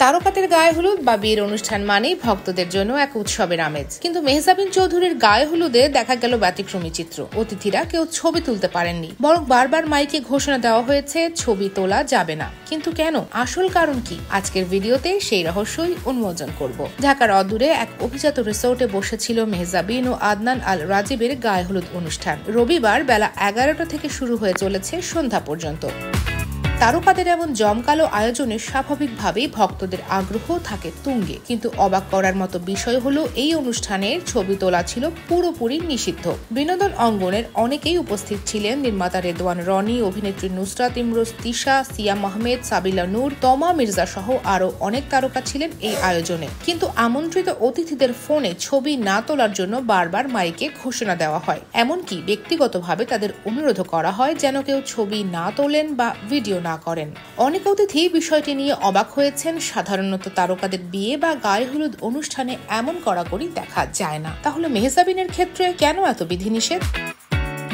তারকাদের গায়ে হলুদ বা বিয়ের অনুষ্ঠান মানেই ভক্তদের জন্য এক উৎসবের আমেজ, কিন্তু মেহজাবিন চৌধুরীর গায়ে হলুদে দেখা গেল ব্যতিক্রমী চিত্র। অতিথিরা কেউ ছবি তুলতে পারেননি, বরং বারবার মাইকে ঘোষণা দেওয়া হয়েছে ছবি তোলা যাবে না। কিন্তু কেন? আসল কারণ কি? আজকের ভিডিওতে সেই রহস্যই উন্মোচন করব। ঢাকার অদূরে এক অভিজাত রিসোর্টে বসেছিল মেহজাবিন ও আদনান আল রাজিবের গায়ে হলুদ অনুষ্ঠান। রবিবার বেলা 11টা থেকে শুরু হয়ে চলেছে সন্ধ্যা পর্যন্ত। তারকাদের এমন জমকালো আয়োজনে স্বাভাবিকভাবেই ভক্তদের আগ্রহ থাকে তুঙ্গে, কিন্তু অবাক করার মতো বিষয় হলো এই অনুষ্ঠানের ছবি তোলা ছিল পুরোপুরি নিষিদ্ধ। বিনোদন অঙ্গনের অনেকেই উপস্থিত ছিলেন। নির্মাতা রেদওয়ান রনি, অভিনেত্রী নুসরাত ইমরোজ তিশা, সিয়াম আহমেদ, সাবিলা নূর, তমা মির্জা সহ আরো অনেক তারকা ছিলেন এই আয়োজনে। কিন্তু আমন্ত্রিত অতিথিদের ফোনে ছবি না তোলার জন্য বারবার মাইকে ঘোষণা দেওয়া হয়। এমনকি ব্যক্তিগতভাবে তাদের অনুরোধ করা হয় যেন কেউ ছবি না তোলেন বা ভিডিও না করেন। অনেক অতিথি বিষয়টি নিয়ে অবাক হয়েছেন। সাধারণত তারকাদের বিয়ে বা গায়ে হলুদ অনুষ্ঠানে এমন কড়াকড়ি দেখা যায় না, তাহলে মেহজাবিনের ক্ষেত্রে কেন এত বিধিনিষেধ?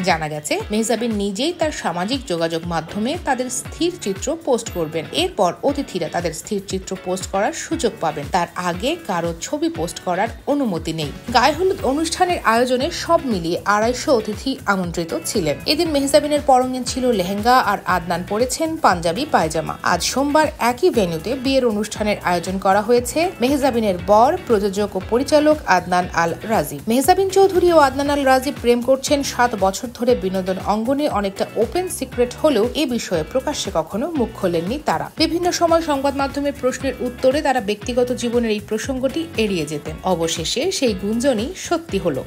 জানা গেছে, মেহজাবিন নিজেই তার সামাজিক যোগাযোগ মাধ্যমে তাদের স্থির চিত্র পোস্ট করবেন। এরপর অতিথিরা তাদের স্থির চিত্র পোস্ট করার সুযোগ পাবেন। তার আগে কারো ছবি পোস্ট করার অনুমতি নেই। গায়ে হলুদ অনুষ্ঠানের আয়োজনে সব মিলিয়ে 250 অতিথি আমন্ত্রিত ছিলেন। এদিন মেহজাবিনের পরনে ছিল লেহেঙ্গা আর আদনান পরেছেন পাঞ্জাবি পায়জামা। আজ সোমবার একই ভেন্যুতে বিয়ের অনুষ্ঠানের আয়োজন করা হয়েছে মেহজাবিনের বর, প্রযোজক ও পরিচালক আদনান আল রাজিব। মেহজাবিন চৌধুরী ও আদনান আল রাজিব প্রেম করছেন 7 বছর ধরে। বিনোদন অঙ্গনে অনেকটা ওপেন সিক্রেট হলেও এ বিষয়ে প্রকাশ্যে কখনো মুখ খোলেননি তারা। বিভিন্ন সময় সংবাদ মাধ্যমের প্রশ্নের উত্তরে তারা ব্যক্তিগত জীবনের এই প্রসঙ্গটি এড়িয়ে যেতেন। অবশেষে সেই গুঞ্জনই সত্যি হলো।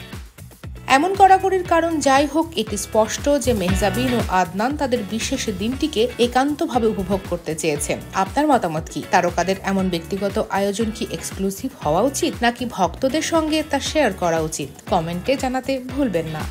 এমন কড়াকড়ির কারণ যাই হোক, এটি স্পষ্ট যে মেহজাবিন ও আদনান তাদের বিশেষ দিনটিকে একান্তভাবে উপভোগ করতে চেয়েছেন। আপনার মতামত কি? তারকাদের এমন ব্যক্তিগত আয়োজন কি এক্সক্লুসিভ হওয়া উচিত, নাকি ভক্তদের সঙ্গে তা শেয়ার করা উচিত? কমেন্টে জানাতে ভুলবেন না।